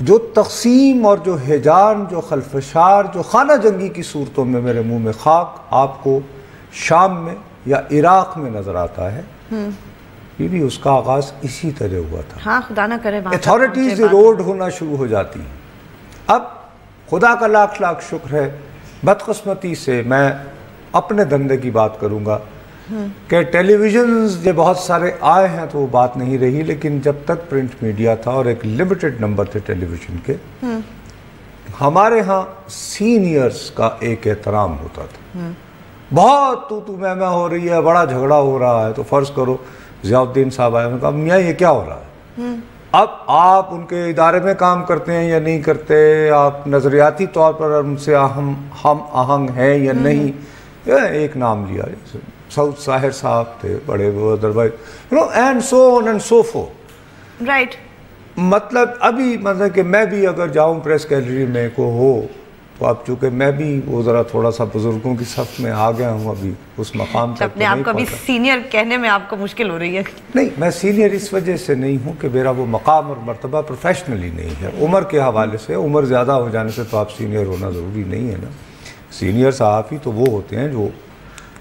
جو تقسیم اور جو ہیجان، جو خلفشار، جو خانہ جنگی کی صورتوں میں میرے منہ میں خاک آپ کو شام میں یا عراق میں نظر آتا ہے، یہ بھی اس کا آغاز اسی طرح ہوا تھا۔ ہاں خدا نہ کرے اتھارٹیز ایروڈ ہونا شروع ہو جاتی ہیں۔ اب خدا کا لاکھ لاکھ شکر ہے، بدقسمتی سے میں اپنے دھندے کی بات کروں گا کہ ٹیلی ویژنز جو بہت سارے آئے ہیں تو وہ بات نہیں رہی، لیکن جب تک پرنٹ میڈیا تھا اور ایک لمیٹڈ نمبر تھے ٹیلی ویژن کے، ہمارے ہاں سینئرز کا ایک احترام ہوتا تھا۔ بہت تو میں ہو رہی ہے، بڑا جھگڑا ہو رہا ہے، تو فرض کرو ضیاء الدین صاحب آئے، انہوں نے کہا میاں یہ کیا ہو رہا ہے؟ اب آپ ان کے ادارے میں کام کرتے ہیں یا نہیں کرتے، آپ نظریاتی طور پر ان سے ہم آہنگ ہیں یا نہیں، ایک نام لیا سعود ظاہر صاحب تھے بڑے وہ otherwise and so on and so forth, right. مطلب ابھی کہ میں بھی اگر جاؤں پریس گیلری میں کو ہو تو اب چونکہ میں بھی وہ ذرا تھوڑا سا بزرگوں کی صف میں آ گیا ہوں، ابھی اس مقام تک اپنے آپ کو ابھی سینئر کہنے میں آپ کو مشکل ہو رہی ہے؟ نہیں، میں سینئر اس وجہ سے نہیں ہوں کہ میرا وہ مقام اور مرتبہ پروفیشنلی نہیں ہے، عمر کے حوالے سے، عمر زیادہ ہو جانے سے تو آپ سینئر ہونا ضروری نہیں ہے نا۔ سینئر صحافی تو وہ ہوتے ہیں جو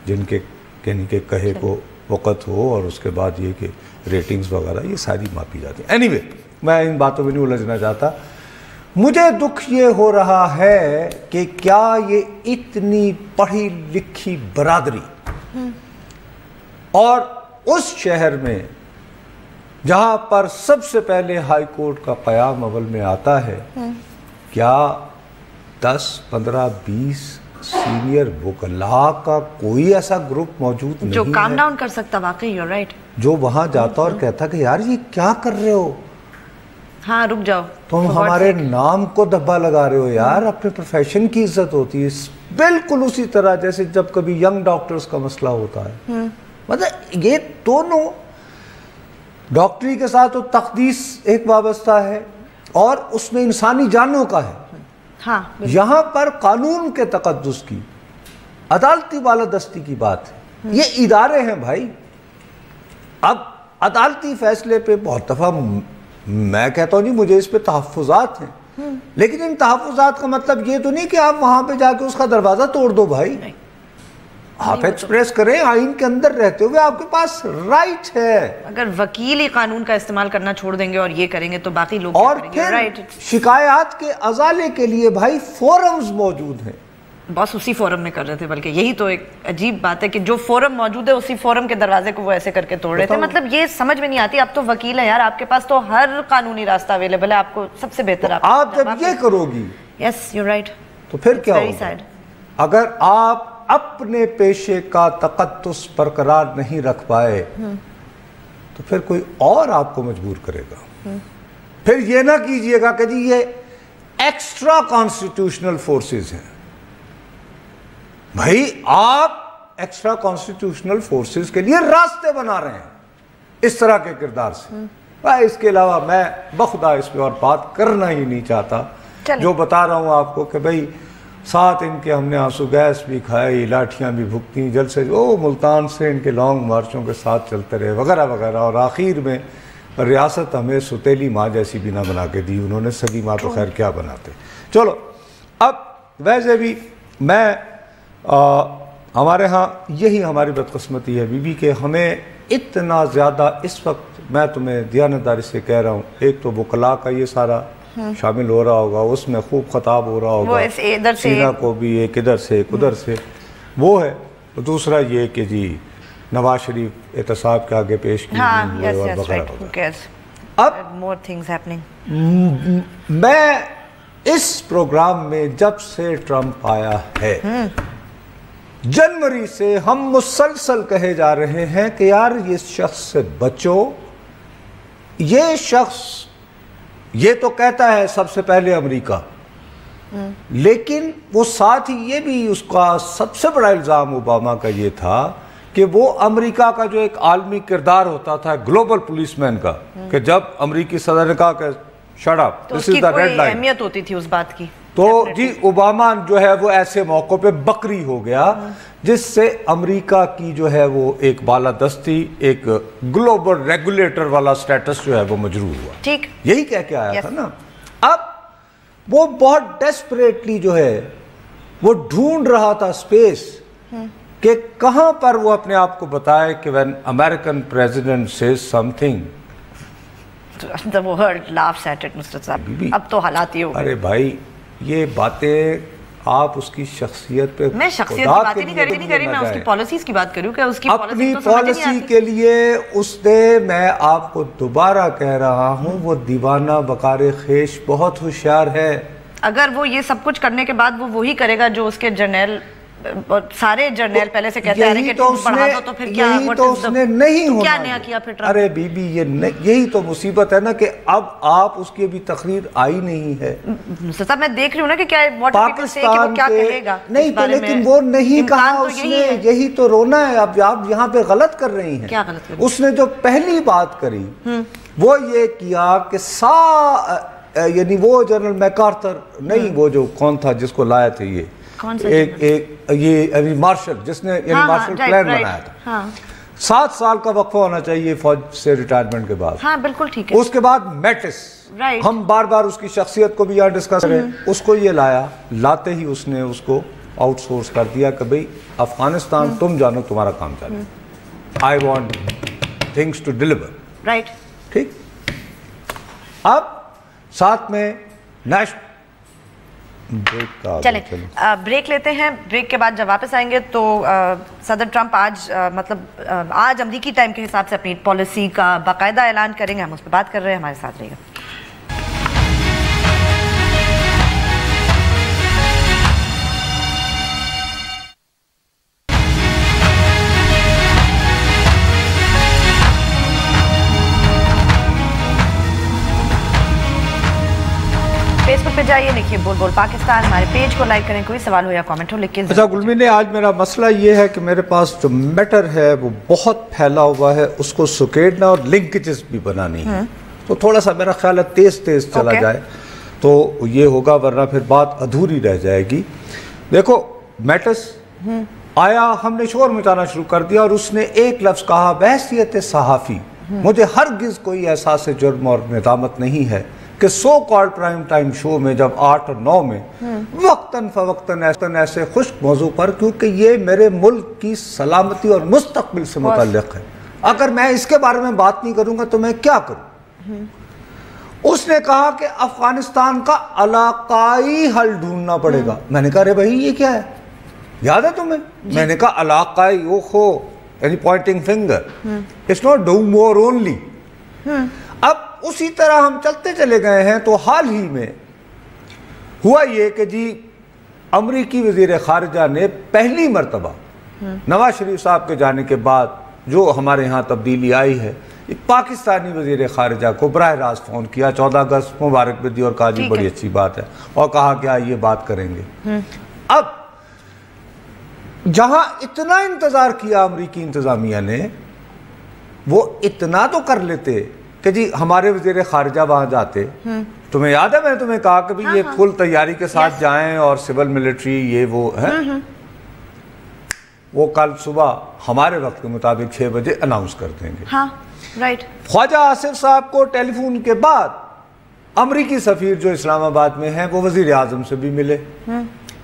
جن کے یعنی کہ کہے کو وقت ہو، اور اس کے بعد یہ کہ ریٹنگز وغیرہ یہ ساری ماپی جاتی ہیں۔ اینی وے، میں ان باتوں میں نہیں الجھنا چاہتا۔ مجھے دکھ یہ ہو رہا ہے کہ کیا یہ اتنی پڑھی لکھی برادری اور اس شہر میں جہاں پر سب سے پہلے ہائی کورٹ کا قیام اول میں آتا ہے، کیا 10 15 20 سینئر وکلاء کا کوئی ایسا گروپ موجود نہیں ہے جو کام ڈاؤن کر سکتا؟ واقعی یو رائٹ، جو وہاں جاتا اور کہتا کہ یار یہ کیا کر رہے ہو، ہاں رک جاؤ، تم ہمارے نام کو دھبا لگا رہے ہو یار، اپنے پروفیشن کی عزت ہوتی ہے۔ بالکل اسی طرح جیسے جب کبھی ینگ ڈاکٹرز کا مسئلہ ہوتا ہے، مطلب یہ دونوں ڈاکٹری کے ساتھ تو تقدیس ایک وابستہ ہے اور اس میں انسانی جانوں کا ہے۔ ہاں یہاں پر قانون کے تقدس کی، عدالتی بالادستی کی بات ہے، یہ ادارے ہیں بھائی۔ اب عدالتی فیصلے پہ بہت دفعہ میں کہتا ہوں جی مجھے اس پہ تحفظات ہیں، لیکن ان تحفظات کا مطلب یہ تو نہیں کہ آپ وہاں پہ جا کے اس کا دروازہ توڑ دو بھائی۔ آپ ایکسپریس کریں، آئین کے اندر رہتے ہوئے آپ کے پاس رائٹ ہے۔ اگر وکیل ہی قانون کا استعمال کرنا چھوڑ دیں گے اور یہ کریں گے تو باقی لوگ اور پھر شکایات کے ازالے کے لیے بھائی فورمز موجود ہیں۔ بس اسی فورم میں کر رہے تھے، بلکہ یہی تو ایک عجیب بات ہے کہ جو فورم موجود ہے اسی فورم کے دروازے کو وہ ایسے کر کے توڑ رہے تھے۔ مطلب یہ سمجھ میں نہیں آتی، آپ تو وکیل ہیں یار، آپ کے پاس تو ہر قانونی راستہ اویلیبل ہے، آپ کو سب سے بہتر آپ جب یہ کرو گی، یس یو رائٹ، تو پھر کیا ہوگا؟ اگر آپ اپنے پیشے کا تقدس برقرار نہیں رکھ پائے تو پھر کوئی اور آپ کو مجبور کرے گا۔ پھر یہ نہ کیجئے گا کہ جی یہ ایکسٹرا کانسٹیٹیوشنل فورسز ہیں۔ بھائی آپ ایکسٹرا کانسٹیٹیوشنل فورسز کے لیے راستے بنا رہے ہیں اس طرح کے کردار سے۔ اس کے علاوہ میں بخدا اس پہ اور بات کرنا ہی نہیں چاہتا۔ جو بتا رہا ہوں آپ کو کہ بھئی ساتھ ان کے ہم نے آنسو گیس بھی کھائی، لاٹھیاں بھی بھگتیں، جلسے ملتان سے ان کے لانگ مارچوں کے ساتھ چلتے رہے وغیرہ وغیرہ، اور آخر میں ریاست ہمیں ستیلی ماں جیسی بھی نہ بنا کے دی انہوں نے، سگی ماں تو خیر کیا بناتے۔ چلو اب ویسے بھی میں ہمارے ہاں یہی ہماری بدقسمتی ہے بی بی کہ ہمیں اتنا زیادہ اس وقت، میں تمہیں دیانتداری سے کہہ رہا ہوں، ایک تو وکلاء کا یہ سارا شامل ہو رہا ہوگا، اس میں خوب خطاب ہو رہا ہوگا، سینا کو بھی ایک ادھر سے ایک ادھر سے وہ ہے، دوسرا یہ کہ جی نواز شریف احتساب کے آگے پیش کی ہوئے اور وغیرہ۔ اب میں اس پروگرام میں جب سے ٹرمپ آیا ہے، جنوری سے ہم مسلسل کہے جا رہے ہیں کہ یار یہ شخص سے بچو، یہ شخص یہ تو کہتا ہے سب سے پہلے امریکہ، لیکن وہ ساتھ ہی یہ بھی اس کا سب سے بڑا الزام اوباما کا یہ تھا کہ وہ امریکہ کا جو ایک عالمی کردار ہوتا تھا گلوبل پولیس مین کا، کہ جب امریکی صدر نے کہا کہ شٹ اپ، تو اس کی کوئی اہمیت ہوتی تھی اس بات کی، تو جی اوباما جو ہے وہ ایسے موقع پہ بکری ہو گیا جس سے امریکہ کی جو ہے وہ ایک بالادستی، ایک گلوبل ریگولیٹر والا سٹیٹس جو ہے وہ مجروح ہوا۔ ٹھیک، یہی کہہ کے آیا تھا نا۔ اب وہ بہت ڈیسپریٹلی جو ہے وہ ڈھونڈ رہا تھا اسپیس کہ کہاں پر وہ اپنے آپ کو بتائے کہ when American president says something. The world laughs at it, Mr. صاحب. اب تو حالات یہ ہو گئے. ارے بھائی یہ باتیں آپ اس کی شخصیت پہ میں شخصیت کی بات نہیں کر رہی میں اس کی پالیسیز کی بات کروں کہ اس کی اپنی پالیسی کے لیے اس نے میں آپ کو دوبارہ کہہ رہا ہوں وہ دیوانہ بکار خیش بہت ہوشیار ہے. اگر وہ یہ سب کچھ کرنے کے بعد وہ وہی کرے گا جو اس کے جرنیل سارے جرنیل پہلے سے کہتے ہیں کہ تم بڑھا دو تو پھر کیا اس نے نہیں ہونا کیا نیا کیا پھر. ارے بی بی یہی تو مصیبت ہے نا کہ اب آپ اس کی ابھی تقریر آئی نہیں ہے. صاحب میں دیکھ رہی ہوں نا کہ کیا پاکستان کیا کہے گا نہیں تو لیکن وہ نہیں کہا اس نے. یہی تو رونا ہے. اب آپ یہاں پہ غلط کر رہی ہیں. کیا غلط کر رہی ہیں؟ اس نے جو پہلی بات کری وہ یہ کیا کہ یعنی وہ جنرل میکارتر نہیں وہ جو کون تھا جس کو لائے تھے یہ مارشل جس نے یعنی مارشل پلان بنایا تھا 7 سال کا وقفہ ہونا چاہیے فوج سے ریٹائرمنٹ کے بعد. ہاں بالکل ٹھیک ہے. اس کے بعد میٹس ہم بار بار اس کی شخصیت کو بھی یہاں ڈسکس کریں. اس کو یہ لاتے ہی اس نے اس کو آؤٹ سورس کر دیا کہ بھئی افغانستان تم جانو تمہارا کام چاہیے. I want things to deliver. Right. ٹھیک. اب ساتھ میں چلیں بریک لیتے ہیں. بریک کے بعد جب واپس آئیں گے تو صدر ٹرمپ آج امریکی ٹائم کے حساب سے اپنی پالیسی کا باقاعدہ اعلان کریں گے. ہم اس پہ بات کر رہے ہیں. ہمارے ساتھ رہیے گا. فیس بک پہ جائیے لکھیے بول بول پاکستان. ہمارے پیج کو لائک کریں. کوئی سوال ہو یا کامنٹ ہو لکھ کے. اچھا گلمی نے آج میرا مسئلہ یہ ہے کہ میرے پاس جو میٹر ہے وہ بہت پھیلا ہوا ہے. اس کو سکیڑنا اور لنکیجز بھی بنانی ہے. تو تھوڑا سا میرا خیال ہے تیز چلا جائے تو یہ ہوگا ورنہ پھر بات ادھوری رہ جائے گی. دیکھو میٹس آیا ہم نے شور مچانا شروع کر دیا اور اس نے ایک لفظ کہا بحیثیت صحافی مجھے ہرگز کوئی احساس جرم اور ندامت نہیں ہے کہ سو کالڈ پرائم ٹائم شو میں جب 8 اور 9 میں وقتاً فوقتاً ایسے خشک موضوع پر کیونکہ یہ میرے ملک کی سلامتی اور مستقبل سے متعلق ہے اگر میں اس کے بارے میں بات نہیں کروں گا تو میں کیا کروں. اس نے کہا کہ افغانستان کا علاقائی حل ڈھونڈنا پڑے گا. میں نے کہا ارے بھائی یہ کیا ہے یاد ہے تمہیں. میں نے کہا علاقائی یعنی pointing finger it's not do more only. اب اسی طرح ہم چلتے چلے گئے ہیں تو حال ہی میں ہوا یہ کہ جی امریکی وزیر خارجہ نے پہلی مرتبہ نواز شریف صاحب کے جانے کے بعد جو ہمارے ہاں تبدیلی آئی ہے پاکستانی وزیر خارجہ کو براہ راست فون کیا 14 اگست مبارک بھی دی اور کہا جی بڑی اچھی بات ہے اور کہا کہ یہ بات کریں گے. اب جہاں اتنا انتظار کیا امریکی انتظامیہ نے وہ اتنا تو کر لیتے کہ جی ہمارے وزیر خارجہ وہاں جاتے. تمہیں یاد ہے میں نے تمہیں کہا کہ یہ فل تیاری کے ساتھ جائیں اور سول ملٹری یہ وہ ہے. وہ کل صبح ہمارے وقت کے مطابق 6 بجے اناؤنس کر دیں گے. خواجہ آصف صاحب کو ٹیلی فون کے بعد امریکی سفیر جو اسلام آباد میں ہیں وہ وزیر اعظم سے بھی ملے.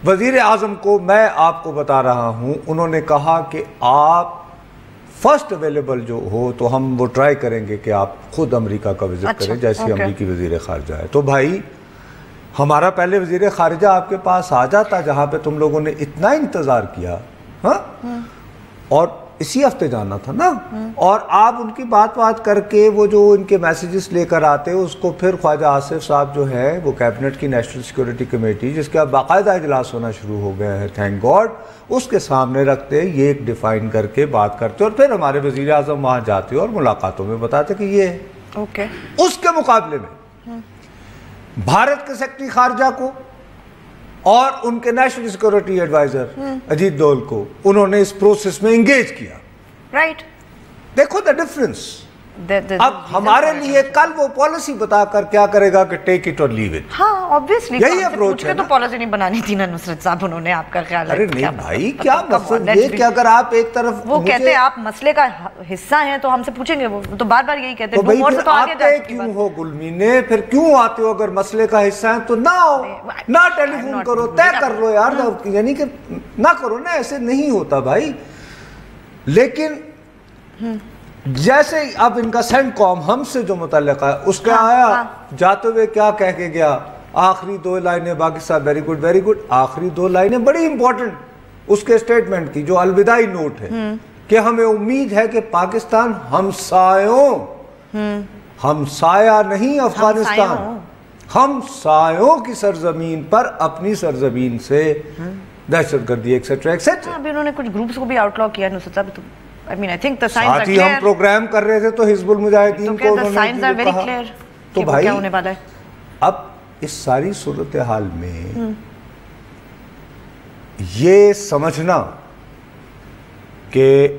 وزیر اعظم کو میں آپ کو بتا رہا ہوں انہوں نے کہا کہ آپ فرسٹ اویلیبل جو ہو تو ہم وہ ٹرائی کریں گے کہ آپ خود امریکہ کا وزٹ کریں جیسے امریکی وزیر خارجہ ہے. تو بھائی ہمارا پہلے وزیر خارجہ آپ کے پاس آ جاتا جہاں پہ تم لوگوں نے اتنا انتظار کیا اور اسی ہفتے جانا تھا نا. اور آپ ان کی بات کر کے وہ جو ان کے میسیجز لے کر آتے اس کو پھر خواجہ آصف صاحب جو ہے وہ کیبنٹ کی نیشنل سیکورٹی کمیٹی جس کا باقاعدہ اجلاس ہونا شروع ہو گئے ہیں تھینک گاڈ اس کے سامنے رکھتے یہ ایک ڈیفائن کر کے بات کرتے اور پھر ہمارے وزیر اعظم وہاں جاتے اور ملاقاتوں میں بتاتے کہ یہ ہے. اس کے مقابلے میں بھارت کے سیکرٹری خارجہ کو اور ان کے نیشنل سیکورٹی ایڈوائزر اجیت ڈول کو انہوں نے اس پروسیس میں انگیج کیا. رائٹ. دیکھو دا ڈفرنس. اب ہمارے لیے کل وہ پالیسی بتا کر کیا کرے گا کہ ٹیک اٹ اور لیو اٹ. ہاں obviously یہی اپروچ ہے. تو پالیسی نہیں بنانی تھی نا نصرت صاحب, انہوں نے, آپ کا خیال ہے؟ ارے نہیں بھائی, کیا مطلب یہ کہ اگر آپ ایک طرف وہ کہتے ہیں آپ مسئلے کا حصہ ہیں تو ہم سے پوچھیں گے, وہ تو بار بار یہی کہتے ہیں. تو بھائی پھر آتے کیوں ہو گلمینے, پھر کیوں آتے ہو؟ اگر مسئلے کا حصہ ہیں تو نہ آؤ, نہ ٹیلی فون کرو, طے کر لو یار, یعنی کہ نہ کرو نا, ایسے نہیں ہوتا بھائی. لیکن جیسے اب ان کا سینٹ کام ہم سے جو متعلقہ ہے اس کا آیا, جاتے ہوئے کیا کہہ کے گیا, آخری 2 لائنیں, باقی صاحب ویری گڈ ویری گڈ, آخری 2 لائنیں بڑی امپورٹنٹ اس کے سٹیٹمنٹ کی, جو الوداعی نوٹ ہے کہ ہمیں امید ہے کہ پاکستان ہمسایہ نہیں افغانستان, ہمسایوں کی سرزمین پر اپنی سرزمین سے دہشت گردی ایکسیٹرا ایکسیٹرا. ابھی انہوں نے کچھ گروپس کو بھی آؤٹ لا کیا نصرت صاحب, تو I mean I think the signs are ساتھ ہی clear. ہم پروگرام کر رہے تھے تو حزب المجاہدین کو انہوں نے کہا. تو بھائی اب اس ساری صورتحال میں یہ سمجھنا کہ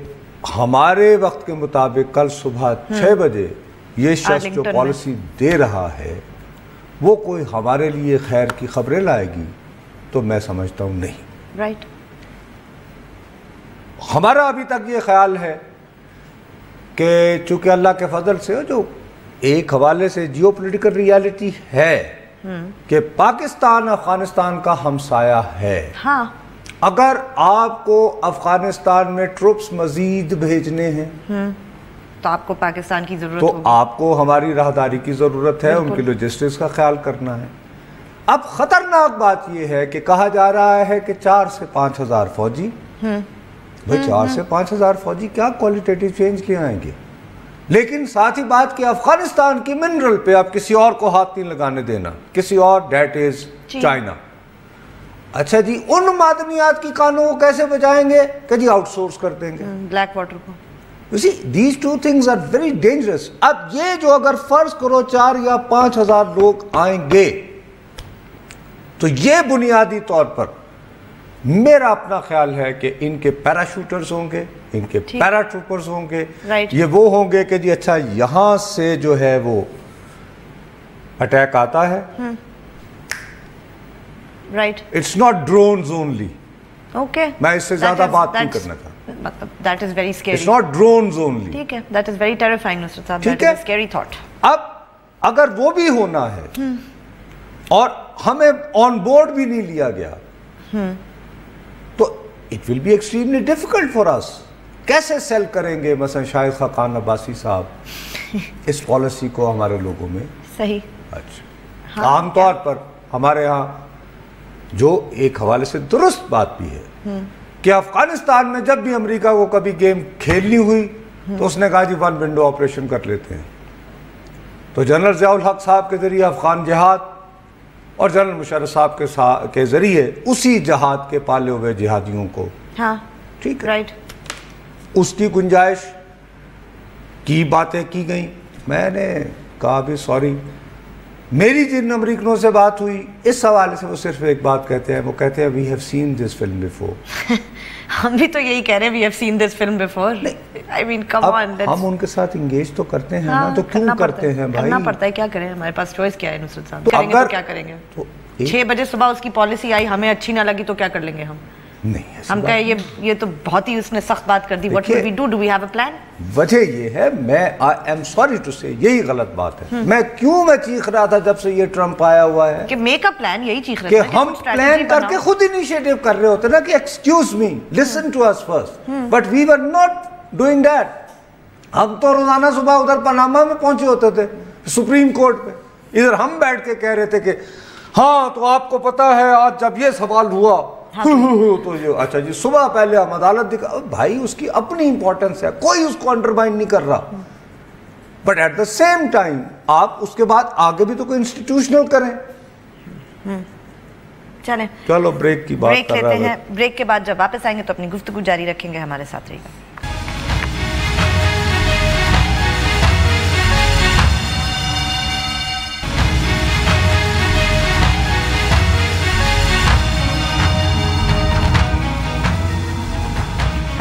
ہمارے وقت کے مطابق کل صبح 6 بجے یہ شخص جو پالیسی دے رہا ہے وہ کوئی ہمارے لیے خیر کی خبریں لائے گی, تو میں سمجھتا ہوں نہیں. رائٹ. ہمارا ابھی تک یہ خیال ہے کہ چونکہ اللہ کے فضل سے جو ایک حوالے سے جیو پولیٹیکل ریالٹی ہے کہ پاکستان افغانستان کا ہمسایہ ہے. ہاں, اگر آپ کو افغانستان میں ٹروپس مزید بھیجنے ہیں تو آپ کو پاکستان کی ضرورت تو آپ کو ہماری راہداری کی ضرورت ہے, ان کی لاجسٹکس کا خیال کرنا ہے. اب خطرناک بات یہ ہے کہ کہا جا رہا ہے کہ 4 سے 5 ہزار فوجی, بھئی 4 سے 5 ہزار فوجی کیا کوالٹیٹیو چینج لے آئیں گے, لیکن ساتھ ہی بات کہ افغانستان کی منرل پہ اب کسی اور کو ہاتھ نہیں لگانے دینا, کسی اور, دیٹ از چائنا. اچھا جی, ان معدنیات کی کانوں کو کیسے بچائیں گے کہ جی آؤٹ سورس کر دیں گے بلیک واٹر کو. You see, these two things are very dangerous. اب یہ جو اگر فرض کرو 4 یا 5 ہزار لوگ آئیں گے تو یہ بنیادی طور پر میرا اپنا خیال ہے کہ ان کے پیراشوٹرز ہوں گے, ان کے پیراٹروپرز ہوں گے, یہ وہ ہوں گے کہ جی اچھا یہاں سے جو ہے وہ اٹیک آتا ہے. Right. It's not drones only. Okay. میں اس سے زیادہ بات نہیں کرنا چاہتا. That is very scary. It's not drones only. ٹھیک ہے, that is very terrifying نصرت صاحب, that is a scary thought. اب اگر وہ بھی ہونا ہے اور ہمیں آن بورڈ بھی نہیں لیا گیا تو it will be extremely difficult for us. کیسے سیل کریں گے مثلا شاہد خاقان عباسی صاحب اس پالیسی کو ہمارے لوگوں میں؟ صحیح. اچھا, عام طور پر ہمارے ہاں جو ایک حوالے سے درست بات بھی ہے کہ افغانستان میں جب بھی امریکہ کو کبھی گیم کھیلنی ہوئی تو اس نے کہا جی 1 ونڈو آپریشن کر لیتے ہیں. تو جنرل ضیاء الحق صاحب کے ذریعے افغان جہاد اور جنرل مشرف صاحب کے ذریعے اسی جہاد کے پالے ہوئے جہادیوں کو, ہاں ٹھیک ہے, رائٹ, اس کی گنجائش کی باتیں کی گئیں. میں نے کہا بھی سوری, میری جن امریکنوں سے بات ہوئی اس حوالے سے وہ صرف ایک بات کہتے ہیں, وہ کہتے ہیں we have seen this film before. ہم بھی تو یہی کہہ رہے ہیں we have seen this film before. I mean come on. ہم ان کے ساتھ انگیج تو کرتے ہیں نا, تو کیوں کرتے ہیں بھائی؟ کرنا پڑتا ہے, کیا کریں, ہمارے پاس چوائس کیا ہے نصرت صاحب, کریں گے تو کیا کریں گے. 6 بجے صبح اس کی پالیسی آئی, ہمیں اچھی نہ لگی تو کیا کر لیں گے ہم؟ نہیں, ہم کہیں یہ تو بہت ہی اس نے سخت بات کر دی. What will we do? Do we have a plan? وجہ یہ ہے, میں I am sorry to say یہی غلط بات ہے. میں چیخ رہا تھا جب سے یہ ٹرمپ آیا ہوا ہے کہ میک اے پلان, یہی چیخ رہے تھے کہ ہم پلان کر کے خود انیشیٹو کر رہے ہوتے نا کہ excuse me, listen to us first, but we were not doing that. ہم تو روزانہ صبح ادھر پاناما میں پہنچے ہوتے تھے سپریم کورٹ پہ, ادھر ہم بیٹھ کے کہہ رہے تھے کہ ہاں تو آپ کو پتا ہے آج جب یہ سوال ہوا تو یہ اچھا جی صبح پہلے ہم عدالت دکھا. بھائی اس کی اپنی امپورٹنس ہے, کوئی اس کو انڈرمائن نہیں کر رہا, but at the same time آپ اس کے بعد آگے بھی تو کوئی انسٹیٹیوشنل کریں. چلیں چلو بریک کی بات کر رہے ہیں, بریک کے بعد جب واپس آئیں گے تو اپنی گفتگو جاری رکھیں گے, ہمارے ساتھ رہیے گا.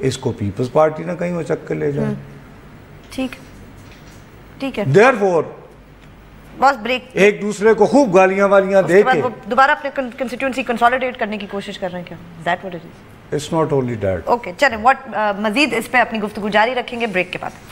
اس کو پیپلز پارٹی نہ کہیں اچک کے لے جائیں. ٹھیک ہے. Therefore بس بریک. ایک دوسرے کو خوب گالیاں والیاں دے کے دوبارہ اپنے کنسٹیٹوئنسی کنسالیڈیٹ کرنے کی کوشش کر رہے ہیں کیا؟ That what it is? It's not only that. Okay چلیں مزید اس پہ اپنی گفتگو جاری رکھیں گے بریک کے بعد.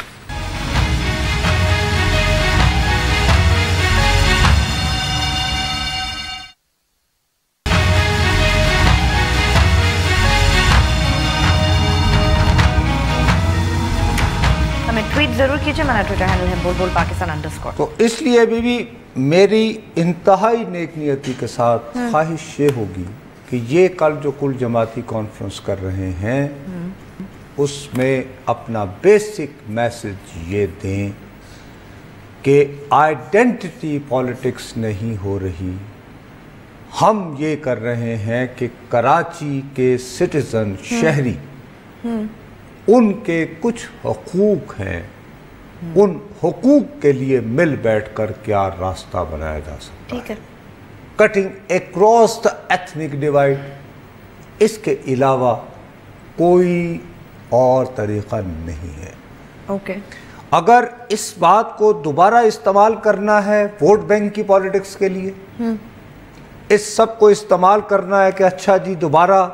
ہمیں ٹویٹ ضرور کیجئے. ہمارا ٹویٹر ہینڈل ہے بول پاکستان _ تو اس لیے بھی میری انتہائی نیک نیتی کے ساتھ خواہش یہ ہوگی کہ یہ کل جو کل جماعتی کانفرنس کر رہے ہیں اس میں اپنا بیسک میسج یہ دیں کہ آئیڈینٹی پالیٹکس نہیں ہو رہی. ہم یہ کر رہے ہیں کہ کراچی کے سٹیزن شہری ان کے کچھ حقوق ہیں, ان حقوق کے لیے مل بیٹھ کر کیا راستہ بنایا جا سکتا ہے. Cutting across the ethnic divide, اس کے علاوہ کوئی اور طریقہ نہیں ہے. اوکے اگر اس بات کو دوبارہ استعمال کرنا ہے ووٹ بینک کی پالیٹکس کے لیے, اس سب کو استعمال کرنا ہے کہ اچھا جی دوبارہ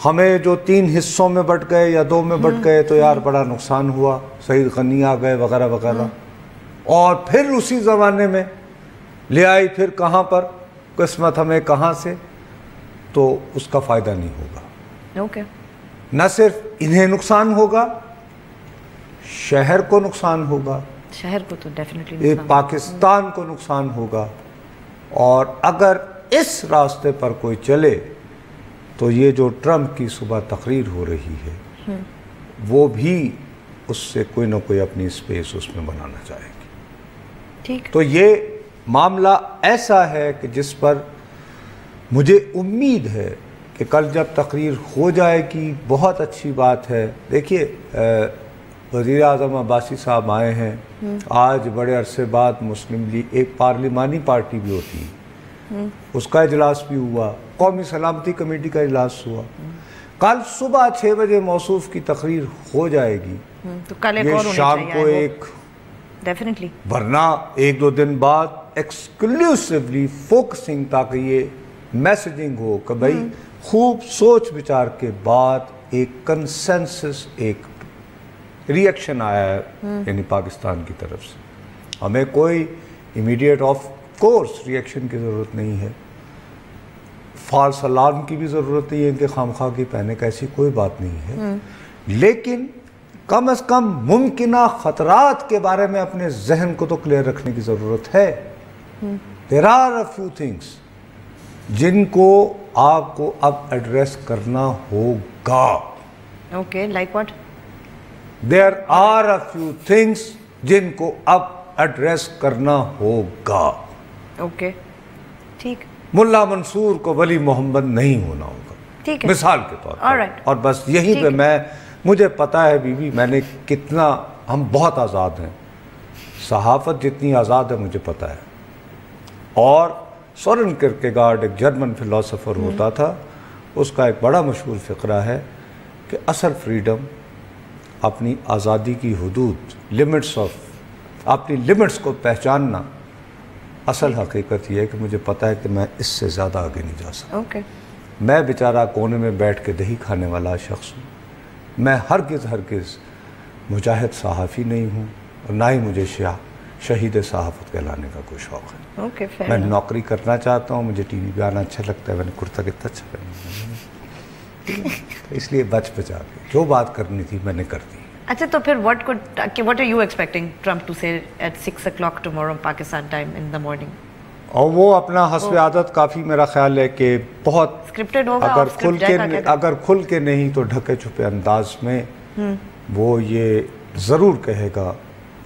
ہمیں جو 3 حصوں میں بٹ گئے یا 2 میں بٹ گئے تو یار بڑا نقصان ہوا, سعید غنی آ گئے وغیرہ وغیرہ, اور پھر اسی زمانے میں لے آئی پھر کہاں پر قسمت ہمیں کہاں سے, تو اس کا فائدہ نہیں ہوگا. اوکے نہ صرف انہیں نقصان ہوگا, شہر کو نقصان ہوگا, شہر کو تو ڈیفینیٹلی پاکستان کو نقصان ہوگا. اور اگر اس راستے پر کوئی چلے تو یہ جو ٹرمپ کی صبح تقریر ہو رہی ہے وہ بھی اس سے کوئی نہ کوئی اپنی اسپیس اس میں بنانا چاہے گی. ٹھیک. تو یہ معاملہ ایسا ہے کہ جس پر مجھے امید ہے کہ کل جب تقریر ہو جائے گی بہت اچھی بات ہے. دیکھیے وزیر اعظم عباسی صاحب آئے ہیں, آج بڑے عرصے بعد مسلم لیگ ایک پارلیمانی پارٹی بھی ہوتی ہے, اس کا اجلاس بھی ہوا, قومی سلامتی کمیٹی کا اجلاس ہوا. کل صبح 6 بجے موصوف کی تقریر ہو جائے گی, تو کل ایک یہ اور شام کو ایک ڈیفینیٹلی, ورنہ 1-2 دن بعد ایکسکلوسیولی فوکسنگ تاکہ یہ میسیجنگ ہو کہ بھائی خوب سوچ بچار کے بعد ایک کنسنسس ایک ریئیکشن آیا ہے یعنی پاکستان کی طرف سے. ہمیں کوئی امیڈیٹ آف کورس ریئیکشن کی ضرورت نہیں ہے, فالس الارم کی بھی ضرورت نہیں ہے کہ خامخواہ کی پہنے کا, ایسی کوئی بات نہیں ہے, لیکن کم از کم ممکنہ خطرات کے بارے میں اپنے ذہن کو تو کلیئر رکھنے کی ضرورت ہے. There are a few things جن کو آپ کو اب ایڈریس کرنا ہوگا. Okay like what? There are a few things جن کو اب ایڈریس کرنا ہوگا. اوکے ٹھیک. ملا منصور کو ولی محمد نہیں ہونا ہوگا, ٹھیک ہے, مثال کے طور پر. اور بس یہیں پہ مجھے پتا ہے بی بی میں نے کتنا, ہم بہت آزاد ہیں, صحافت جتنی آزاد ہے مجھے پتا ہے. اور سورن کیرکیگارڈ ایک جرمن فلاسفر ہوتا تھا, اس کا ایک بڑا مشہور فقرہ ہے کہ اصل فریڈم اپنی آزادی کی حدود, لمٹس آف, اپنی لمٹس کو پہچاننا. اصل حقیقت یہ ہے کہ مجھے پتا ہے کہ میں اس سے زیادہ آگے نہیں جا سکتا. میں بیچارہ کونے میں بیٹھ کے دہی کھانے والا شخص ہوں. میں ہرگز مجاہد صحافی نہیں ہوں, اور نہ ہی مجھے شہید صحافت کہلانے کا کوئی شوق ہے. میں نوکری کرنا چاہتا ہوں, مجھے ٹی وی پہ آنا اچھا لگتا ہے, میں نے کرتا کتنا اچھا پہنا, اس لیے بچا کے جو بات کرنی تھی میں نے کر دی. اچھا تو پھر what are you expecting Trump to say at 6 o'clock tomorrow Pakistan time in the morning? اور وہ اپنا حسب عادت کافی میرا خیال ہے کہ بہت سکرپٹڈ ہوگا, اگر کھل کے نہیں تو ڈھکے چھپے انداز میں وہ یہ ضرور کہے گا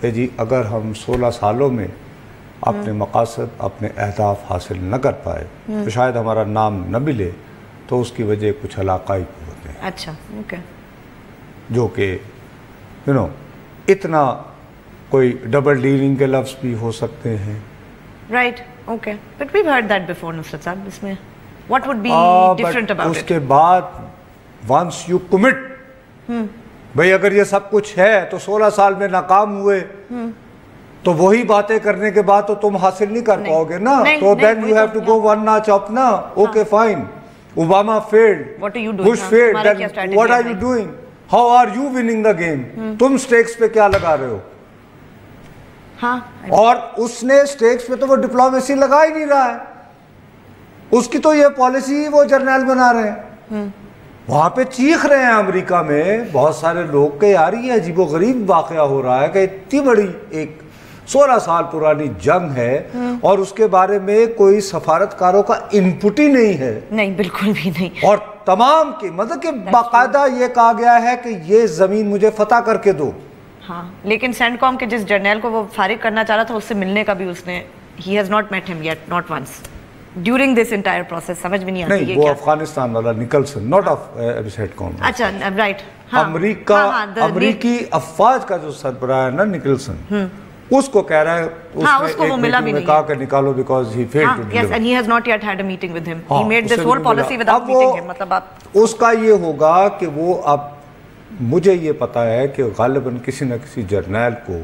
کہ جی اگر ہم 16 سالوں میں اپنے مقاصد, اپنے اہداف حاصل نہ کر پائے تو شاید ہمارا نام نہ ملے, تو اس کی وجہ کچھ علاقائی قوتیں ہیں. اچھا اوکے. جو کہ اتنا کوئی ڈبل ڈیلنگ کے لفظ بھی ہو سکتے ہیں. Right okay, but we've heard that before نصرت صاحب. اس میں what would be different about it? اس کے بعد once you commit بھئی اگر یہ سب کچھ ہے تو 16 سال میں ناکام ہوئے تو وہی باتیں کرنے کے بعد تو تم حاصل نہیں کر پاؤ گے نا. تو then you have to go one notch up نا. Okay fine. Obama failed. What are you doing? Bush failed. Then what are you doing? How are you winning the game? تم stakes پہ کیا لگا رہے ہو؟ اور اس نے stakes پہ تو وہ ڈپلومیسی لگا ہی نہیں رہا ہے. اس کی تو یہ پالیسی وہ جرنیل بنا رہے ہیں. وہاں پہ چیخ رہے ہیں امریکہ میں بہت سارے لوگ کہ یار یہ عجیب و غریب واقعہ ہو رہا ہے کہ اتنی بڑی ایک 16 سال پرانی جنگ ہے اور اس کے بارے میں کوئی سفارتکاروں کا انپٹ ہی نہیں ہے. نہیں بالکل بھی نہیں. اور تمام کی مطلب کہ باقاعدہ یہ کہا گیا ہے کہ یہ زمین مجھے فتح کر کے دو. ہاں لیکن سینٹ کام کے جس جرنیل کو وہ فارغ کرنا چاہ رہا تھا اس سے ملنے کا بھی اس نے he has not met him yet, not once during this entire process. سمجھ بھی نہیں آتی. نہیں وہ افغانستان والا نکلسن not of سینٹ کام. اچھا رائٹ. امریکی افواج کا جو سربراہ ہے نا نکلسن اس کو کہہ رہا ہے اس کو وہ ملا بھی نہیں کہا کہ نکالو because he failed to deliver. Yes and he has not yet had a meeting with him. He made this whole policy without meeting him. مطلب اس کا یہ ہوگا کہ وہ اب مجھے یہ پتا ہے کہ غالباً کسی نہ کسی جرنیل کو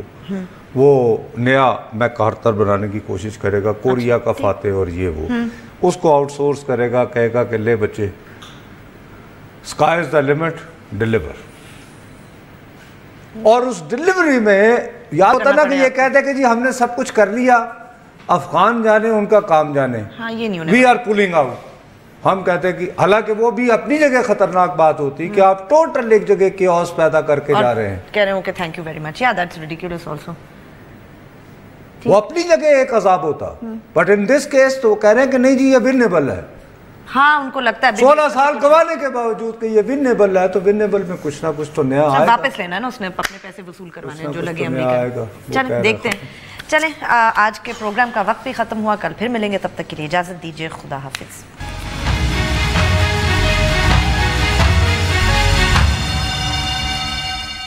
وہ نیا میک-آرتھر بنانے کی کوشش کرے گا, کوریا کا فاتح اور یہ وہ اس کو آؤٹ سورس کرے گا, کہے گا کہ لے بچے sky is the limit, deliver. اور اس ڈیلیوری میں یاد ہوتا نا کہ یہ کہتے کہ جی ہم نے سب کچھ کر لیا, افغان جانے ان کا کام جانے, we are pulling out. ہم کہتے ہیں کہ حالانکہ وہ بھی اپنی جگہ خطرناک بات ہوتی کہ آپ ٹوٹل ایک جگہ کیوس پیدا کر کے جا رہے ہیں. کہہ رہے ہوں کہ thank you very much. Yeah, that's ridiculous also. وہ اپنی جگہ ایک عذاب ہوتا, but in this case تو وہ کہہ رہے ہیں کہ نہیں جی یہ ونیبل ہے. ہاں ان کو لگتا ہے 16 سال گوانے کے باوجود کہ یہ ونیبل ہے تو ونیبل میں کچھ نہ کچھ تو نیا آئے گا. واپس لینا ہے نا اس نے اپنے پیسے وصول کروانے جو لگے امریکہ. چلیں دیکھتے ہیں. چلیں آج کے پروگرام کا وقت بھی ختم ہوا, کل پھر ملیں گے, تب تک کے لیے اجازت دیجیے, خدا حافظ.